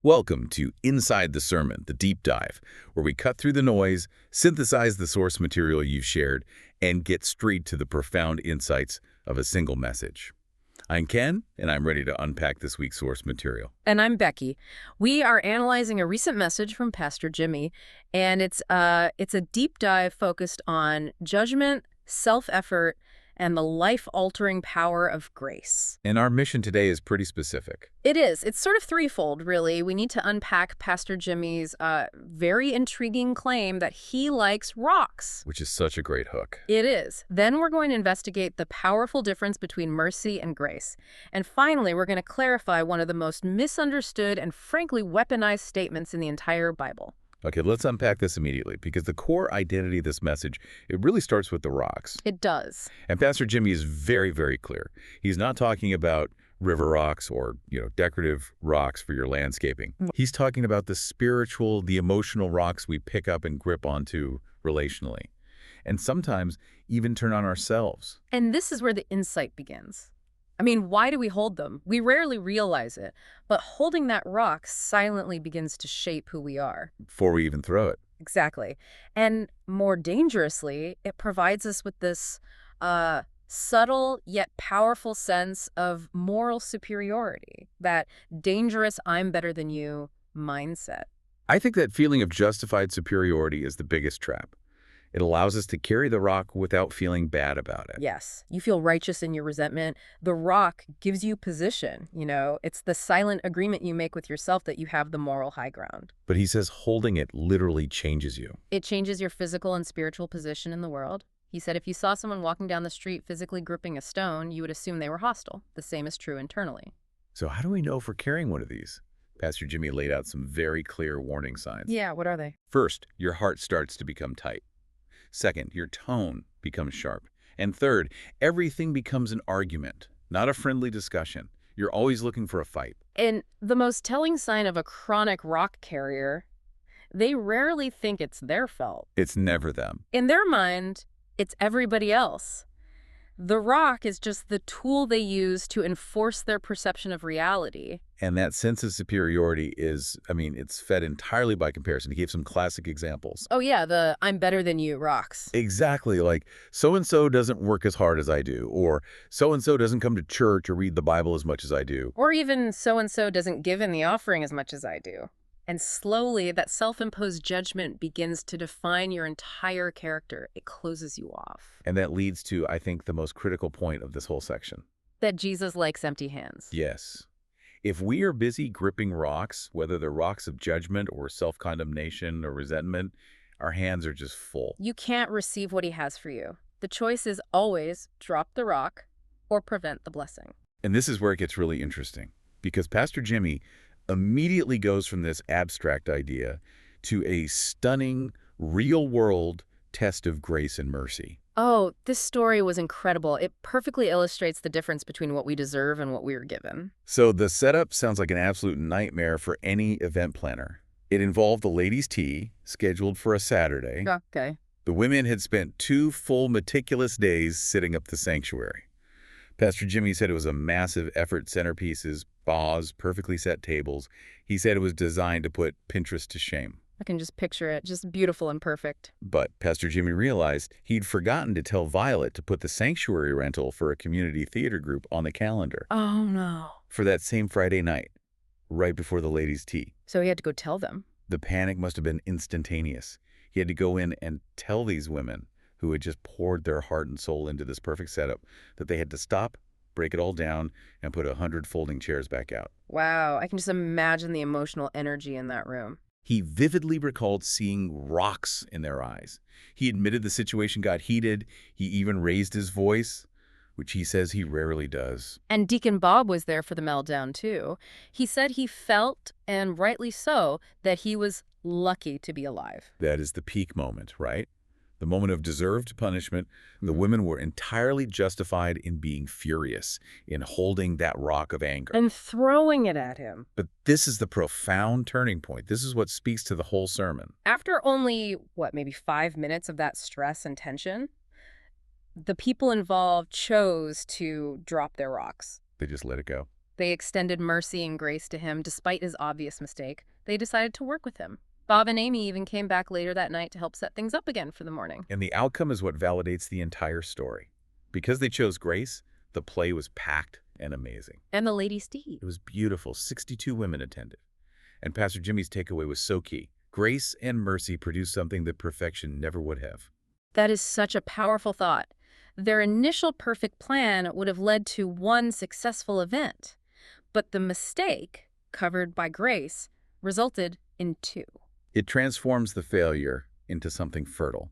Welcome to Inside the Sermon, the deep dive, where we cut through the noise, synthesize the source material you've shared, and get straight to the profound insights of a single message. I'm Ken, and I'm ready to unpack this week's source material. And I'm Becky. We are analyzing a recent message from Pastor Jimmy, and it's a deep dive focused on judgment, self-effort, and the life-altering power of grace. And our mission today is pretty specific. It is. It's sort of threefold, really. We need to unpack Pastor Jimmy's very intriguing claim that he likes rocks. Which is such a great hook. It is. Then we're going to investigate the powerful difference between mercy and grace. And finally, we're going to clarify one of the most misunderstood and frankly weaponized statements in the entire Bible. Okay, let's unpack this immediately, because the core identity of this message, it really starts with the rocks. It does. And Pastor Jimmy is very, very clear. He's not talking about river rocks or, decorative rocks for your landscaping. He's talking about the spiritual, the emotional rocks we pick up and grip onto relationally, and sometimes even turn on ourselves. And this is where the insight begins. I mean, why do we hold them? We rarely realize it, but holding that rock silently begins to shape who we are. Before we even throw it. Exactly. And more dangerously, it provides us with this subtle yet powerful sense of moral superiority, that dangerous I'm better than you mindset. I think that feeling of justified superiority is the biggest trap. It allows us to carry the rock without feeling bad about it. Yes, you feel righteous in your resentment. The rock gives you position, It's the silent agreement you make with yourself that you have the moral high ground. But he says holding it literally changes you. It changes your physical and spiritual position in the world. He said if you saw someone walking down the street physically gripping a stone, you would assume they were hostile. The same is true internally. So how do we know if we're carrying one of these? Pastor Jimmy laid out some very clear warning signs. Yeah, what are they? First, your heart starts to become tight. Second, your tone becomes sharp. And third, everything becomes an argument, not a friendly discussion. You're always looking for a fight. And the most telling sign of a chronic rock carrier, they rarely think it's their fault. It's never them. In their mind, it's everybody else. The rock is just the tool they use to enforce their perception of reality. And that sense of superiority is, it's fed entirely by comparison. He gave some classic examples. Oh yeah, the I'm better than you rocks. Exactly, like so-and-so doesn't work as hard as I do, or so-and-so doesn't come to church or read the Bible as much as I do. Or even so-and-so doesn't give in the offering as much as I do. And slowly, that self-imposed judgment begins to define your entire character. It closes you off. And that leads to, I think, the most critical point of this whole section. That Jesus likes empty hands. Yes. If we are busy gripping rocks, whether they're rocks of judgment or self-condemnation or resentment, our hands are just full. You can't receive what he has for you. The choice is always drop the rock or prevent the blessing. And this is where it gets really interesting, because Pastor Jimmy immediately goes from this abstract idea to a stunning, real-world test of grace and mercy. Oh, this story was incredible. It perfectly illustrates the difference between what we deserve and what we were given. So the setup sounds like an absolute nightmare for any event planner. It involved the ladies' tea, scheduled for a Saturday. Okay. The women had spent 2 full meticulous days setting up the sanctuary. Pastor Jimmy said it was a massive effort: centerpieces, bars, perfectly set tables. He said it was designed to put Pinterest to shame. I can just picture it, just beautiful and perfect. But Pastor Jimmy realized he'd forgotten to tell Violet to put the sanctuary rental for a community theater group on the calendar Oh, no. for that same Friday night, right before the ladies' tea. So he had to go tell them. The panic must have been instantaneous. He had to go in and tell these women who had just poured their heart and soul into this perfect setup that they had to stop, break it all down, and put 100 folding chairs back out. Wow, I can just imagine the emotional energy in that room. He vividly recalled seeing rocks in their eyes. He admitted the situation got heated. He even raised his voice, which he says he rarely does. And Deacon Bob was there for the meltdown, too. He said he felt, and rightly so, that he was lucky to be alive. That is the peak moment, right? The moment of deserved punishment. The women were entirely justified in being furious, in holding that rock of anger. And throwing it at him. But this is the profound turning point. This is what speaks to the whole sermon. After only, maybe 5 minutes of that stress and tension, the people involved chose to drop their rocks. They just let it go. They extended mercy and grace to him despite his obvious mistake. They decided to work with him. Bob and Amy even came back later that night to help set things up again for the morning. And the outcome is what validates the entire story. Because they chose grace, the play was packed and amazing. And the ladies' tea. It was beautiful. 62 women attended. And Pastor Jimmy's takeaway was so key. Grace and mercy produced something that perfection never would have. That is such a powerful thought. Their initial perfect plan would have led to one successful event, but the mistake, covered by grace, resulted in two. It transforms the failure into something fertile.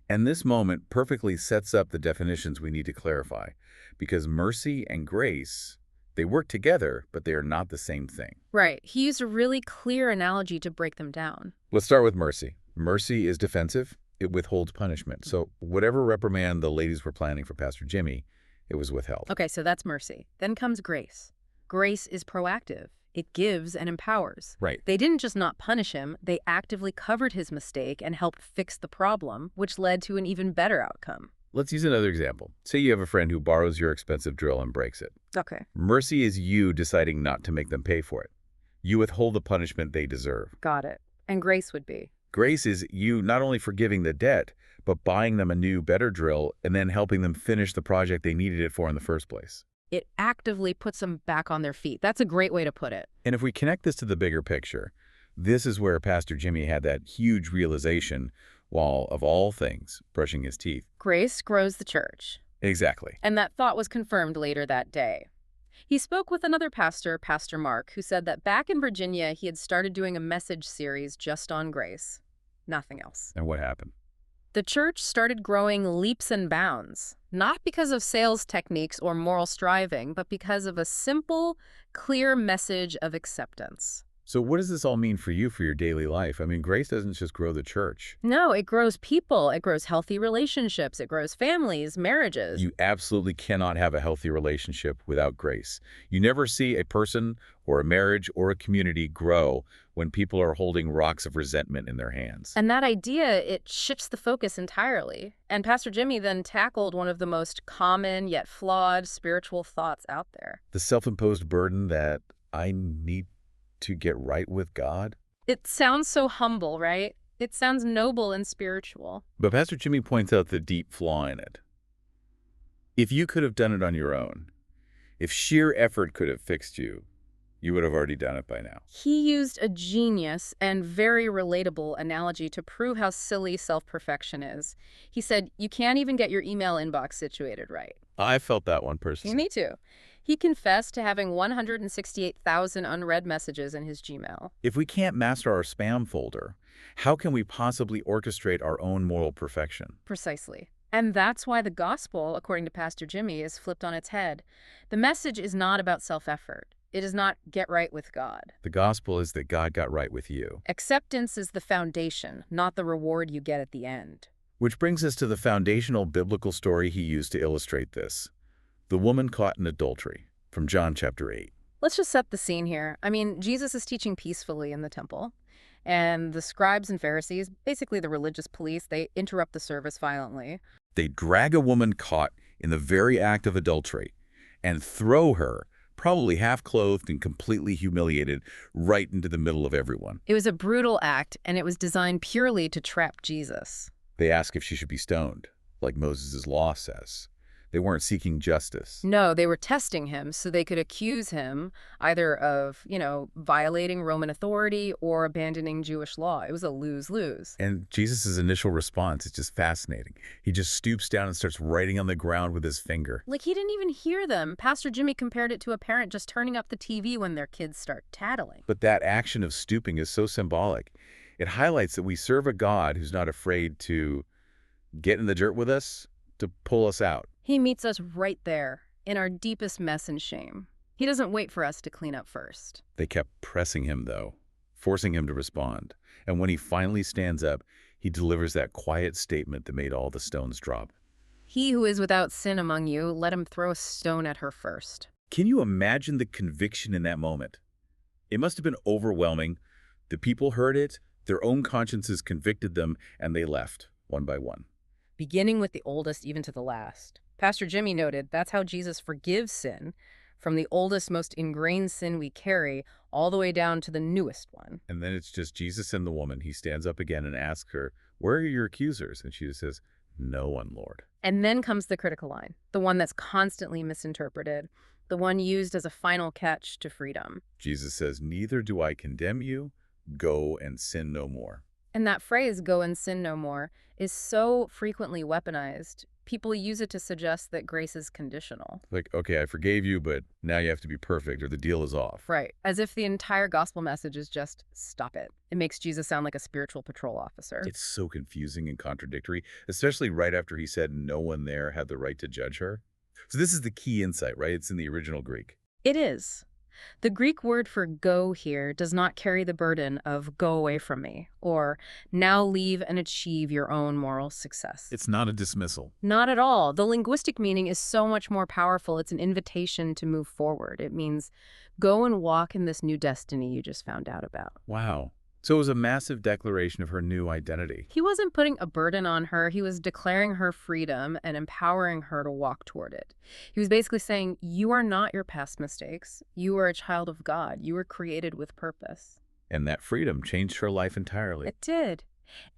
And this moment perfectly sets up the definitions we need to clarify, because mercy and grace, they work together, but they are not the same thing. Right. He used a really clear analogy to break them down. Let's start with mercy. Mercy is defensive. It withholds punishment. So whatever reprimand the ladies were planning for Pastor Jimmy, it was withheld. Okay, so that's mercy. Then comes grace. Grace is proactive. It gives and empowers. Right. They didn't just not punish him, they actively covered his mistake and helped fix the problem, which led to an even better outcome. Let's use another example. Say you have a friend who borrows your expensive drill and breaks it. Okay. Mercy is you deciding not to make them pay for it. You withhold the punishment they deserve. Got it. And grace would be? Grace is you not only forgiving the debt, but buying them a new, better drill and then helping them finish the project they needed it for in the first place. It actively puts them back on their feet. That's a great way to put it. And if we connect this to the bigger picture, this is where Pastor Jimmy had that huge realization while, of all things, brushing his teeth. Grace grows the church. Exactly. And that thought was confirmed later that day. He spoke with another pastor, Pastor Mark, who said that back in Virginia, he had started doing a message series just on grace. Nothing else. And what happened? The church started growing leaps and bounds, not because of sales techniques or moral striving, but because of a simple, clear message of acceptance. So what does this all mean for you for your daily life? I mean, grace doesn't just grow the church. No, it grows people. It grows healthy relationships. It grows families, marriages. You absolutely cannot have a healthy relationship without grace. You never see a person or a marriage or a community grow when people are holding rocks of resentment in their hands. And that idea, it shifts the focus entirely. And Pastor Jimmy then tackled one of the most common yet flawed spiritual thoughts out there. The self-imposed burden that I need to get right with God. It sounds so humble, right? It sounds noble and spiritual. But Pastor Jimmy points out the deep flaw in it. If you could have done it on your own, if sheer effort could have fixed you, you would have already done it by now. He used a genius and very relatable analogy to prove how silly self-perfection is. He said, you can't even get your email inbox situated right. I felt that one personally. Me too. He confessed to having 168,000 unread messages in his Gmail. If we can't master our spam folder, how can we possibly orchestrate our own moral perfection? Precisely. And that's why the gospel, according to Pastor Jimmy, is flipped on its head. The message is not about self-effort. It is not get right with God. The gospel is that God got right with you. Acceptance is the foundation, not the reward you get at the end. Which brings us to the foundational biblical story he used to illustrate this. The woman caught in adultery, from John chapter 8. Let's just set the scene here. I mean, Jesus is teaching peacefully in the temple, and the scribes and Pharisees, basically the religious police, they interrupt the service violently. They drag a woman caught in the very act of adultery and throw her, probably half-clothed and completely humiliated, right into the middle of everyone. It was a brutal act, and it was designed purely to trap Jesus. They ask if she should be stoned, like Moses' law says. They weren't seeking justice. No, they were testing him so they could accuse him either of, violating Roman authority or abandoning Jewish law. It was a lose-lose. And Jesus' initial response is just fascinating. He just stoops down and starts writing on the ground with his finger. Like he didn't even hear them. Pastor Jimmy compared it to a parent just turning up the TV when their kids start tattling. But that action of stooping is so symbolic. It highlights that we serve a God who's not afraid to get in the dirt with us, to pull us out. He meets us right there, in our deepest mess and shame. He doesn't wait for us to clean up first. They kept pressing him, though, forcing him to respond. And when he finally stands up, he delivers that quiet statement that made all the stones drop. He who is without sin among you, let him throw a stone at her first. Can you imagine the conviction in that moment? It must have been overwhelming. The people heard it, their own consciences convicted them, and they left, one by one. Beginning with the oldest even to the last. Pastor Jimmy noted that's how Jesus forgives sin, from the oldest, most ingrained sin we carry all the way down to the newest one. And then it's just Jesus and the woman. He stands up again and asks her, "Where are your accusers?" And she just says, "No one, Lord." And then comes the critical line, the one that's constantly misinterpreted, the one used as a final catch to freedom. Jesus says, "Neither do I condemn you. Go and sin no more." And that phrase, go and sin no more, is so frequently weaponized. People use it to suggest that grace is conditional. Like, okay, I forgave you, but now you have to be perfect or the deal is off. Right. As if the entire gospel message is just stop it. It makes Jesus sound like a spiritual patrol officer. It's so confusing and contradictory, especially right after he said no one there had the right to judge her. So this is the key insight, right? It's in the original Greek. It is. The Greek word for go here does not carry the burden of go away from me or now leave and achieve your own moral success. It's not a dismissal. Not at all. The linguistic meaning is so much more powerful. It's an invitation to move forward. It means go and walk in this new destiny you just found out about. Wow. So it was a massive declaration of her new identity. He wasn't putting a burden on her. He was declaring her freedom and empowering her to walk toward it. He was basically saying, you are not your past mistakes. You are a child of God. You were created with purpose. And that freedom changed her life entirely. It did.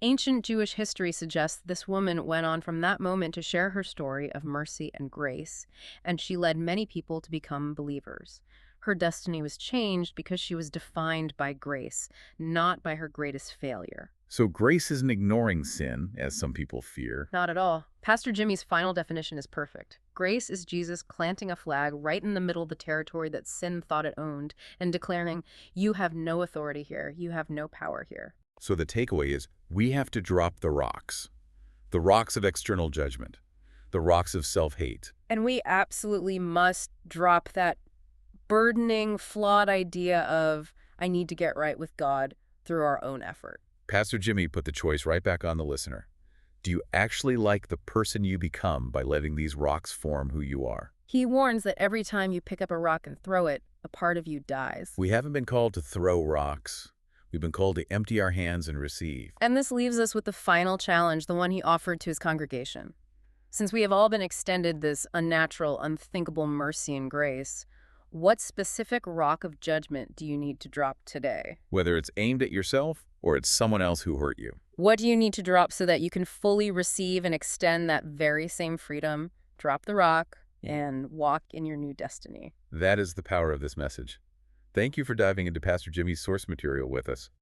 Ancient Jewish history suggests this woman went on from that moment to share her story of mercy and grace, and she led many people to become believers. Her destiny was changed because she was defined by grace, not by her greatest failure. So grace isn't ignoring sin, as some people fear. Not at all. Pastor Jimmy's final definition is perfect. Grace is Jesus planting a flag right in the middle of the territory that sin thought it owned and declaring, you have no authority here. You have no power here. So the takeaway is we have to drop the rocks of external judgment, the rocks of self-hate. And we absolutely must drop that burdening, flawed idea of, I need to get right with God through our own effort. Pastor Jimmy put the choice right back on the listener. Do you actually like the person you become by letting these rocks form who you are? He warns that every time you pick up a rock and throw it, a part of you dies. We haven't been called to throw rocks. We've been called to empty our hands and receive. And this leaves us with the final challenge, the one he offered to his congregation. Since we have all been extended this unnatural, unthinkable mercy and grace, what specific rock of judgment do you need to drop today? Whether it's aimed at yourself or it's someone else who hurt you. What do you need to drop so that you can fully receive and extend that very same freedom? Drop the rock and walk in your new destiny. That is the power of this message. Thank you for diving into Pastor Jimmy's source material with us.